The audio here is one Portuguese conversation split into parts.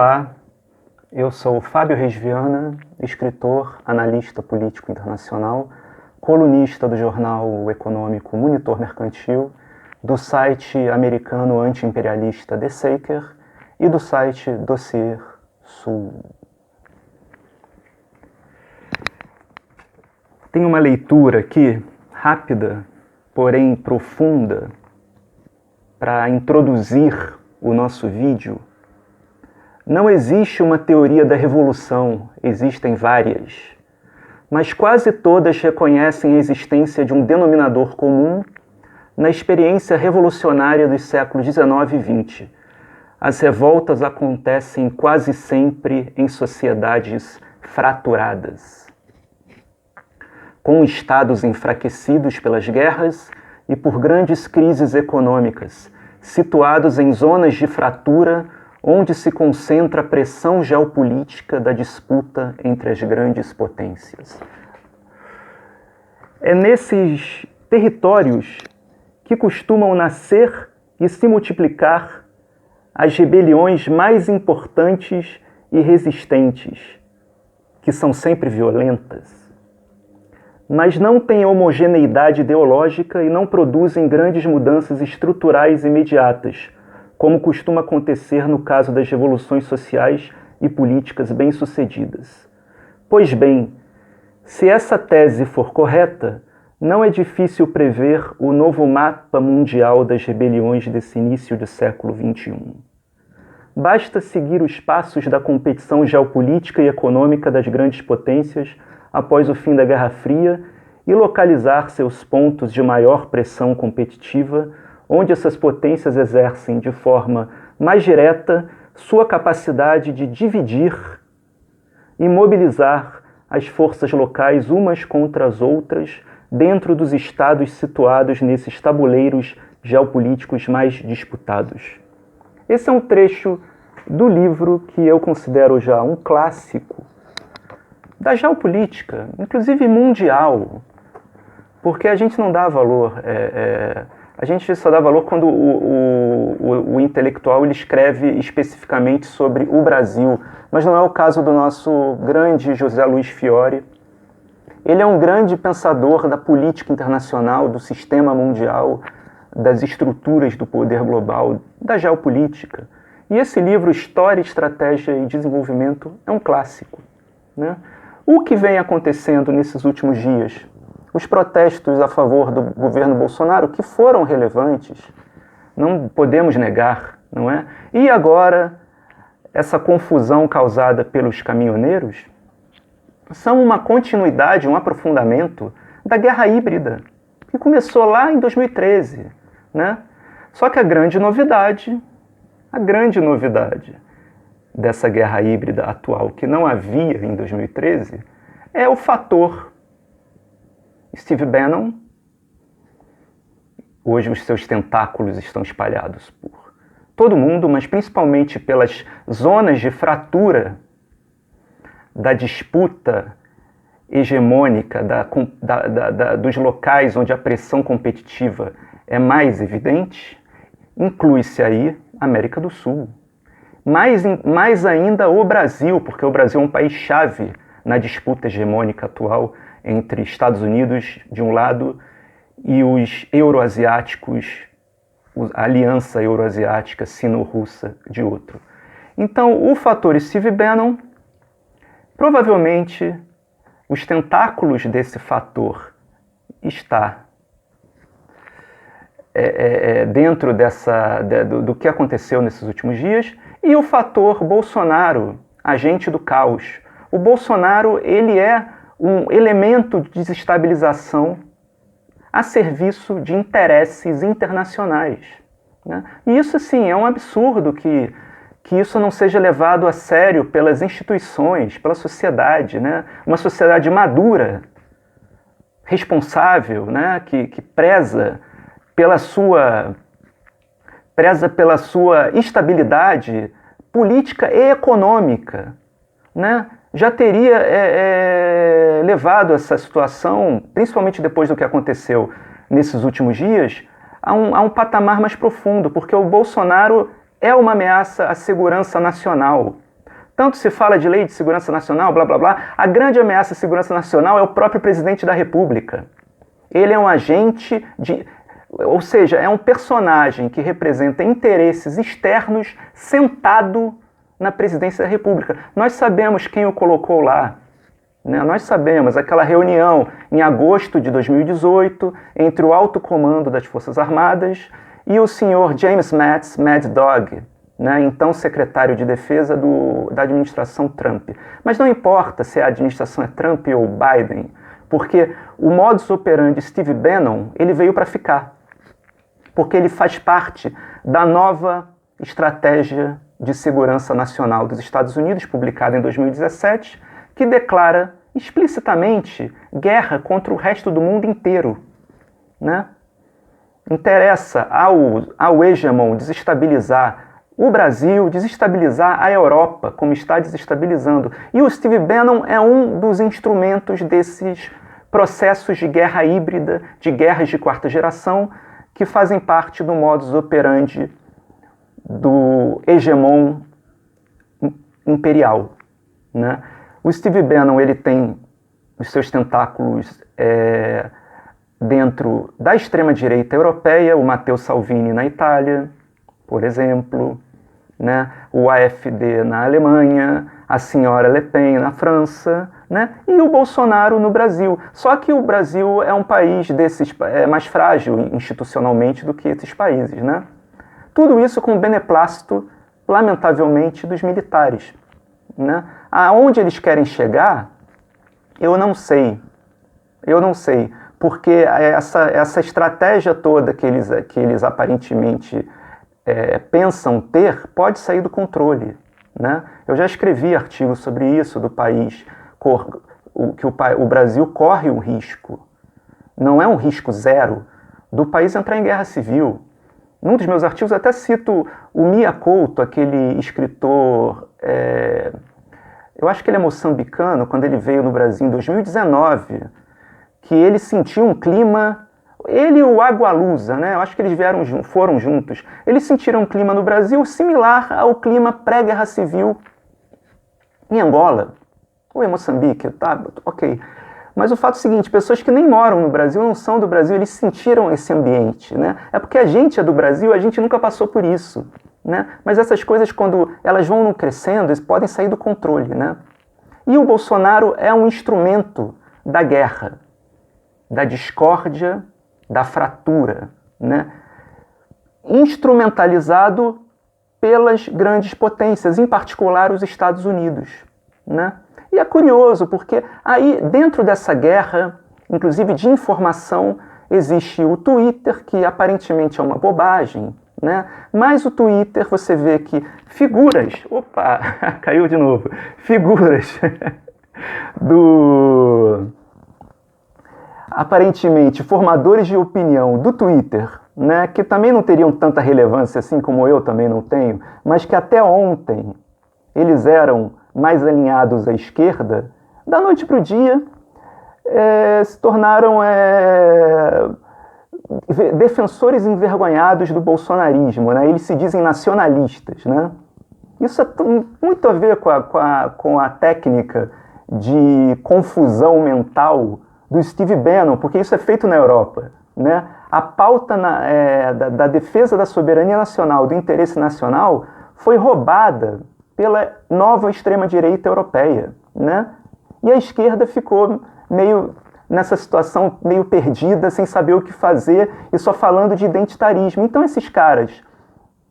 Olá, eu sou Fábio Reis Viana, escritor, analista político internacional, colunista do jornal econômico Monitor Mercantil, do site americano anti-imperialista The Saker e do site Dossier Sul. Tem uma leitura aqui, rápida, porém profunda, para introduzir o nosso vídeo. Não existe uma teoria da revolução, existem várias, mas quase todas reconhecem a existência de um denominador comum na experiência revolucionária dos séculos XIX e XX. As revoltas acontecem quase sempre em sociedades fraturadas, com estados enfraquecidos pelas guerras e por grandes crises econômicas, situados em zonas de fratura onde se concentra a pressão geopolítica da disputa entre as grandes potências. É nesses territórios que costumam nascer e se multiplicar as rebeliões mais importantes e resistentes, que são sempre violentas, mas não têm homogeneidade ideológica e não produzem grandes mudanças estruturais imediatas, como costuma acontecer no caso das revoluções sociais e políticas bem-sucedidas. Pois bem, se essa tese for correta, não é difícil prever o novo mapa mundial das rebeliões desse início do século XXI. Basta seguir os passos da competição geopolítica e econômica das grandes potências após o fim da Guerra Fria e localizar seus pontos de maior pressão competitiva, onde essas potências exercem de forma mais direta sua capacidade de dividir e mobilizar as forças locais umas contra as outras dentro dos estados situados nesses tabuleiros geopolíticos mais disputados. Esse é um trecho do livro que eu considero já um clássico da geopolítica, inclusive mundial, porque a gente não dá valor, a gente só dá valor quando o intelectual ele escreve especificamente sobre o Brasil, mas não é o caso do nosso grande José Luiz Fiore. Ele é um grande pensador da política internacional, do sistema mundial, das estruturas do poder global, da geopolítica. E esse livro, História, Estratégia e Desenvolvimento, é um clássico, né? O que vem acontecendo nesses últimos dias? Os protestos a favor do governo Bolsonaro, que foram relevantes, não podemos negar, não é? E agora, essa confusão causada pelos caminhoneiros são uma continuidade, um aprofundamento da guerra híbrida, que começou lá em 2013, né? Só que a grande novidade dessa guerra híbrida atual, que não havia em 2013, é o fator Steve Bannon. Hoje os seus tentáculos estão espalhados por todo mundo, mas principalmente pelas zonas de fratura da disputa hegemônica, dos locais onde a pressão competitiva é mais evidente. Inclui-se aí a América do Sul. Mais ainda o Brasil, porque o Brasil é um país-chave na disputa hegemônica atual entre Estados Unidos, de um lado, e os euroasiáticos, a aliança euroasiática sino-russa, de outro. Então, o fator Steve Bannon, provavelmente, os tentáculos desse fator está dentro do que aconteceu nesses últimos dias, e o fator Bolsonaro, agente do caos. O Bolsonaro, ele é um elemento de desestabilização a serviço de interesses internacionais, né? E isso, sim, é um absurdo que isso não seja levado a sério pelas instituições, pela sociedade, né? Uma sociedade madura, responsável, né? que preza pela sua estabilidade política e econômica, né? Já teria levado essa situação, principalmente depois do que aconteceu nesses últimos dias, a um patamar mais profundo, porque o Bolsonaro é uma ameaça à segurança nacional, Tanto se fala de lei de segurança nacional, blá blá blá. A grande ameaça à segurança nacional é o próprio presidente da República. Ele é um agente de... Ou seja, é um personagem que representa interesses externos sentado na presidência da República. Nós sabemos quem o colocou lá. Né? Nós sabemos, aquela reunião em agosto de 2018 entre o alto comando das Forças Armadas e o senhor James Mattis, Mad Dog, né? Então secretário de Defesa da administração Trump. Mas não importa se a administração é Trump ou Biden, porque o modus operandi Steve Bannon, ele veio para ficar. Porque ele faz parte da nova estratégia de segurança nacional dos Estados Unidos, publicada em 2017, que declara explicitamente guerra contra o resto do mundo inteiro. Né? Interessa ao hegemon desestabilizar o Brasil, desestabilizar a Europa, como está desestabilizando. E o Steve Bannon é um dos instrumentos desses processos de guerra híbrida, de guerras de quarta geração, que fazem parte do modus operandi do hegemon imperial. Né? O Steve Bannon ele tem os seus tentáculos dentro da extrema-direita europeia, o Matteo Salvini na Itália, por exemplo, né? O AfD na Alemanha, a senhora Le Pen na França, né? E o Bolsonaro no Brasil. Só que o Brasil é um país mais frágil institucionalmente do que esses países. Né? Tudo isso com o beneplácito, lamentavelmente, dos militares. Né? Aonde eles querem chegar, eu não sei. Porque essa estratégia toda que eles aparentemente pensam ter pode sair do controle. Né? Eu já escrevi artigos sobre isso, do país, que o Brasil corre um risco, não é um risco zero, do país entrar em guerra civil. Num dos meus artigos eu até cito o Mia Couto, aquele escritor, eu acho que ele é moçambicano, quando ele veio no Brasil em 2019, que ele sentiu um clima... Ele e o Agualusa, né? Eu acho que eles foram juntos. Eles sentiram um clima no Brasil similar ao clima pré-guerra civil em Angola ou em Moçambique, tá? Ok. Mas o fato é o seguinte, pessoas que nem moram no Brasil, não são do Brasil, eles sentiram esse ambiente, né? É porque a gente é do Brasil, a gente nunca passou por isso, né? Mas essas coisas, quando elas vão crescendo, eles podem sair do controle, né? E o Bolsonaro é um instrumento da guerra, da discórdia, da fratura, né? Instrumentalizado pelas grandes potências, em particular os Estados Unidos. Né? E é curioso, porque aí dentro dessa guerra, inclusive de informação, existe o Twitter, que aparentemente é uma bobagem, né? Mas o Twitter, você vê que figuras, opa, caiu de novo, figuras aparentemente formadores de opinião do Twitter, né, que também não teriam tanta relevância assim como eu também não tenho, mas que até ontem eles eram mais alinhados à esquerda, da noite para o dia se tornaram defensores envergonhados do bolsonarismo, né? Eles se dizem nacionalistas. Né? Isso tem muito a ver com a técnica de confusão mental do Steve Bannon, porque isso é feito na Europa. Né? A pauta da defesa da soberania nacional, do interesse nacional, foi roubada pela nova extrema-direita europeia. Né? E a esquerda ficou meio nessa situação, meio perdida, sem saber o que fazer e só falando de identitarismo. Então esses caras,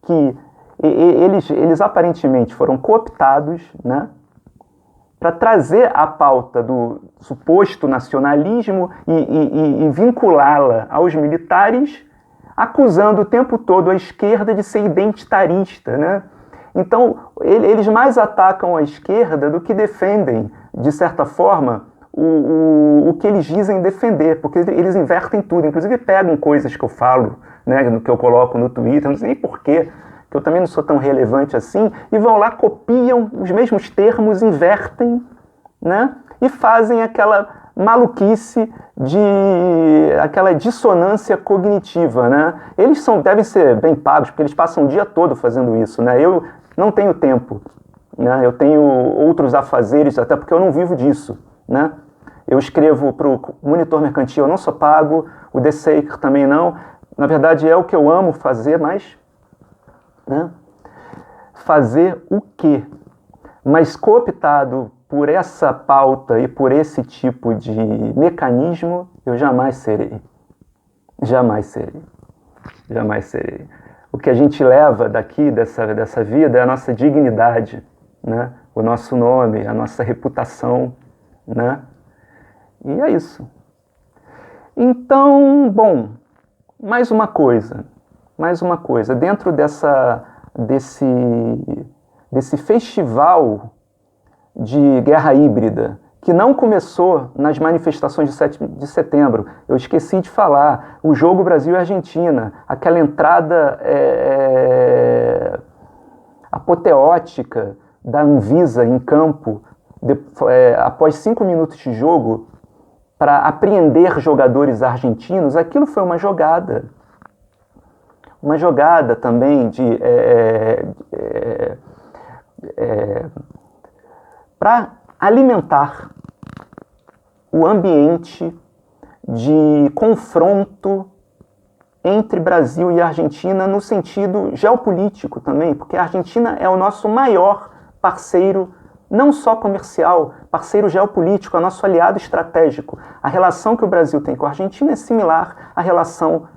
que eles aparentemente foram cooptados, né, para trazer a pauta do suposto nacionalismo e vinculá-la aos militares, acusando o tempo todo a esquerda de ser identitarista. Né? Então, eles mais atacam a esquerda do que defendem, de certa forma, o que eles dizem defender, porque eles invertem tudo, inclusive pegam coisas que eu falo, né, que eu coloco no Twitter, não sei nem porquê, que eu também não sou tão relevante assim, e vão lá, copiam os mesmos termos, invertem, né, e fazem aquela maluquice, aquela dissonância cognitiva. Né? Eles devem ser bem pagos, porque eles passam o dia todo fazendo isso. Né? Eu não tenho tempo. né? Eu tenho outros afazeres, até porque eu não vivo disso, né? Eu escrevo para o Monitor Mercantil, eu não sou pago, o The Saker também não. Na verdade, é o que eu amo fazer, mas... né? Fazer o quê? Mas cooptado por essa pauta e por esse tipo de mecanismo, eu jamais serei. Jamais serei. Jamais serei. O que a gente leva daqui, dessa vida, é a nossa dignidade, né? O nosso nome, a nossa reputação, né? E é isso. Então, bom, mais uma coisa. Dentro desse festival de guerra híbrida, que não começou nas manifestações de 7 de setembro. Eu esqueci de falar, o jogo Brasil e Argentina, aquela entrada apoteótica da Anvisa em campo, após 5 minutos de jogo, para apreender jogadores argentinos, aquilo foi uma jogada. Uma jogada também para alimentar o ambiente de confronto entre Brasil e Argentina no sentido geopolítico também, porque a Argentina é o nosso maior parceiro, não só comercial, parceiro geopolítico, é nosso aliado estratégico. A relação que o Brasil tem com a Argentina é similar à relação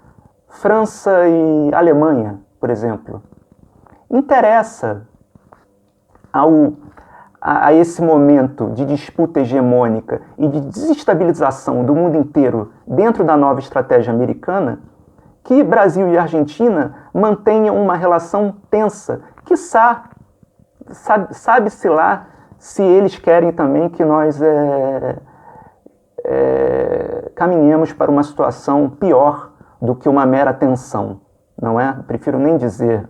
França e Alemanha, por exemplo. Interessa a esse momento de disputa hegemônica e de desestabilização do mundo inteiro dentro da nova estratégia americana, que Brasil e Argentina mantenham uma relação tensa, quiçá, sabe-se lá se eles querem também que nós caminhemos para uma situação pior do que uma mera tensão, não é? Prefiro nem dizer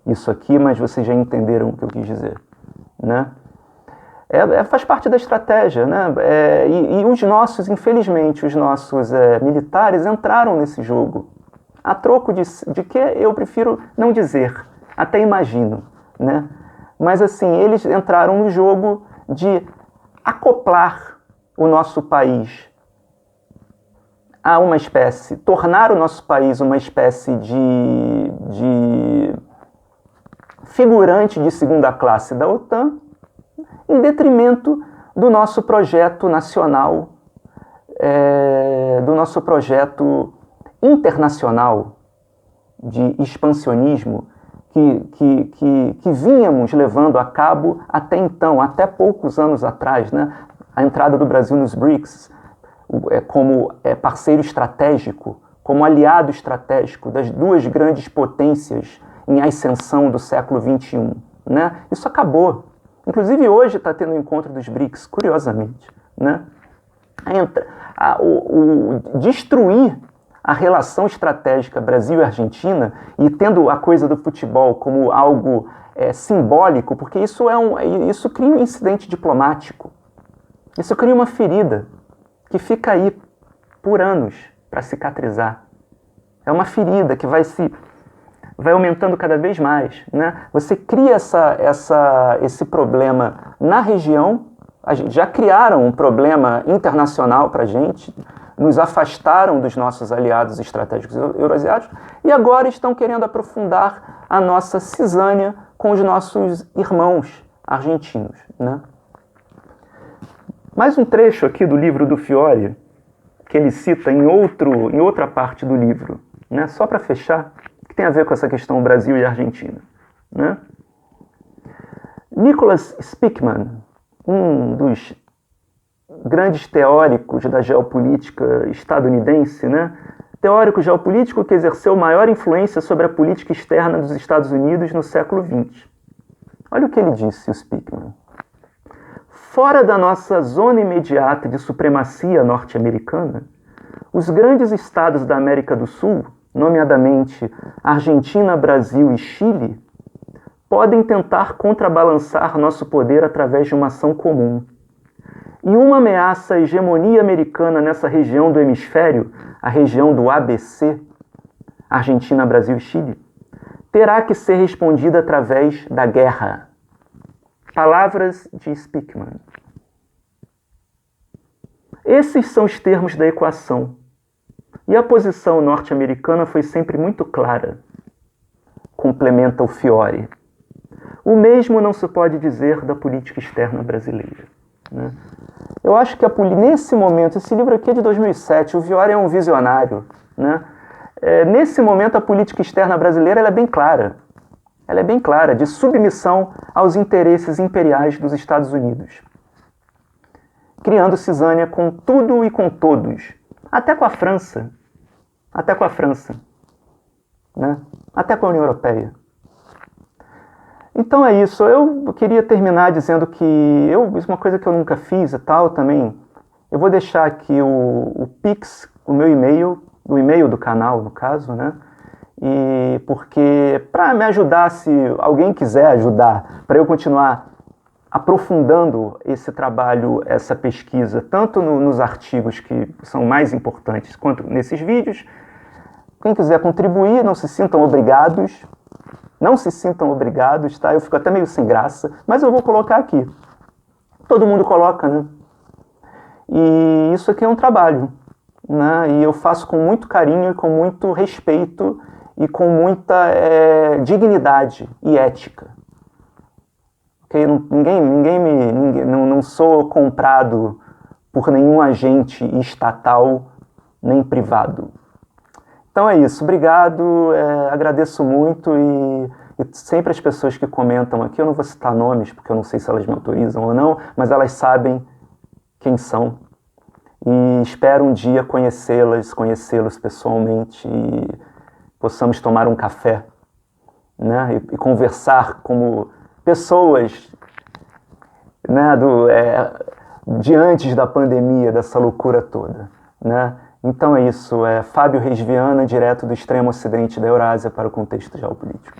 isso aqui, mas vocês já entenderam o que eu quis dizer, né? Faz parte da estratégia, né? E os nossos, infelizmente, militares entraram nesse jogo. A troco de que eu prefiro não dizer, até imagino, né? Mas assim, eles entraram no jogo de acoplar o nosso país a uma espécie, tornar o nosso país uma espécie de figurante de segunda classe da OTAN, em detrimento do nosso projeto nacional, do nosso projeto internacional de expansionismo que vínhamos levando a cabo até então, até poucos anos atrás, né? A entrada do Brasil nos BRICS como parceiro estratégico, como aliado estratégico das duas grandes potências em ascensão do século XXI, né? Isso acabou. Inclusive hoje está tendo o encontro dos BRICS, curiosamente, né? Destruir a relação estratégica Brasil e Argentina, e tendo a coisa do futebol como algo simbólico, porque isso cria um incidente diplomático, isso cria uma ferida que fica aí por anos para cicatrizar. É uma ferida que vai aumentando cada vez mais, né? Você cria esse problema na região. Já criaram um problema internacional para a gente, nos afastaram dos nossos aliados estratégicos euroasiáticos e agora estão querendo aprofundar a nossa cisânia com os nossos irmãos argentinos, né? Mais um trecho aqui do livro do Fiore, que ele cita em outra parte do livro, né? Só para fechar, que tem a ver com essa questão Brasil e Argentina, né? Nicholas Spickman, um dos grandes teóricos da geopolítica estadunidense, né? Teórico geopolítico que exerceu maior influência sobre a política externa dos Estados Unidos no século XX. Olha o que ele disse, o Spickman. Fora da nossa zona imediata de supremacia norte-americana, os grandes estados da América do Sul, nomeadamente Argentina, Brasil e Chile, podem tentar contrabalançar nosso poder através de uma ação comum. E uma ameaça à hegemonia americana nessa região do hemisfério, a região do ABC, Argentina, Brasil e Chile, terá que ser respondida através da guerra. Palavras de Speakman. Esses são os termos da equação. E a posição norte-americana foi sempre muito clara. Complementa o Fiore. O mesmo não se pode dizer da política externa brasileira, né? Eu acho que nesse momento, esse livro aqui é de 2007, o Fiore é um visionário, né? Nesse momento, a política externa brasileira ela é bem clara. Ela é bem clara, de submissão aos interesses imperiais dos Estados Unidos. Criando cisânia com tudo e com todos. Até com a França. Até com a França. Né? Até com a União Europeia. Então é isso. Eu queria terminar dizendo que isso é uma coisa que eu nunca fiz e tal também. Eu vou deixar aqui o Pix, o meu e-mail, o e-mail do canal, no caso, né? E porque para me ajudar, se alguém quiser ajudar, para eu continuar aprofundando esse trabalho, essa pesquisa, tanto nos artigos que são mais importantes, quanto nesses vídeos. Quem quiser contribuir, não se sintam obrigados. Não se sintam obrigados, tá? Eu fico até meio sem graça, mas eu vou colocar aqui. Todo mundo coloca, né? E isso aqui é um trabalho, né? E eu faço com muito carinho e com muito respeito e com muita dignidade e ética. Okay? Não sou comprado por nenhum agente estatal nem privado. Então é isso, obrigado, agradeço muito e sempre as pessoas que comentam aqui, eu não vou citar nomes porque eu não sei se elas me autorizam ou não, mas elas sabem quem são e espero um dia conhecê-los pessoalmente e possamos tomar um café, né, e conversar como pessoas, né, de antes da pandemia, dessa loucura toda, né? Então é isso, Fábio Reis Viana, direto do extremo ocidente da Eurásia para o contexto geopolítico.